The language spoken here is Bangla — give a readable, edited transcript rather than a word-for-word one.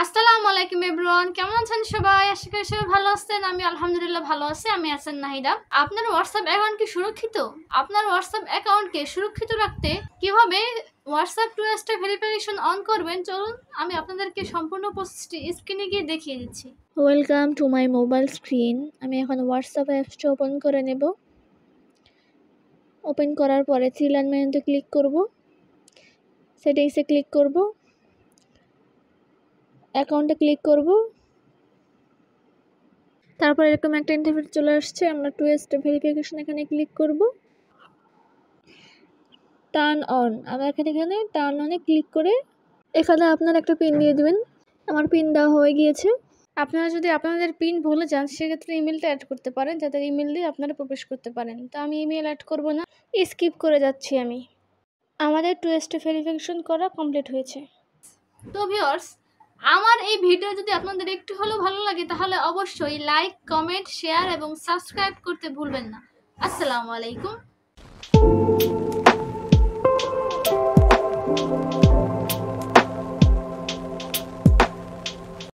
আসসালামু আলাইকুম এভরিওয়ান, কেমন আছেন সবাই? আশা করি সবাই ভালো আছেন। আমি আলহামদুলিল্লাহ ভালো আছি। আমি আছেন নাহিদা। আপনার হোয়াটসঅ্যাপ অ্যাকাউন্ট কি সুরক্ষিত? আপনার হোয়াটসঅ্যাপ অ্যাকাউন্টকে সুরক্ষিত রাখতে কিভাবে WhatsApp two step verification on করবেন, চলুন আমি আপনাদেরকে সম্পূর্ণ প্রসেসটি স্ক্রিনে গিয়ে দেখিয়ে দিচ্ছি। Welcome to my mobile screen. আমি এখন হোয়াটসঅ্যাপ অ্যাপসটা ওপেন করে নেব। ওপেন করার পরে থ্রি লাইন মেনুতে ক্লিক করব, সেটিংসে ক্লিক করব, অ্যাকাউন্টে ক্লিক করব। তারপর এরকম একটা ইন্টারফেস চলে আসছে। আমরা টু স্টেপ ভেরিফিকেশন এখানে ক্লিক করব। টার্ন অন, আমরা এখানে টার্ন অনে ক্লিক করে এখানে আপনার একটা পিন দিয়ে দিবেন। আমার পিন দেওয়া হয়ে গিয়েছে। আপনারা যদি আপনাদের পিন ভুলে যান, সেক্ষেত্রে ইমেলটা অ্যাড করতে পারেন, যাতে ইমেল দিয়ে আপনারা প্রবেশ করতে পারেন। তো আমি ইমেল অ্যাড করব না, স্কিপ করে যাচ্ছি আমি। আমাদের টু স্টেপ ভেরিফিকেশন করা কমপ্লিট হয়েছে। তো ভিউয়ার্স, আমার এই ভিডিও যদি আপনাদের একটু হলেও ভালো লাগে, তাহলে অবশ্যই লাইক, কমেন্ট, শেয়ার এবং সাবস্ক্রাইব করতে ভুলবেন না। আসসালামু আলাইকুম।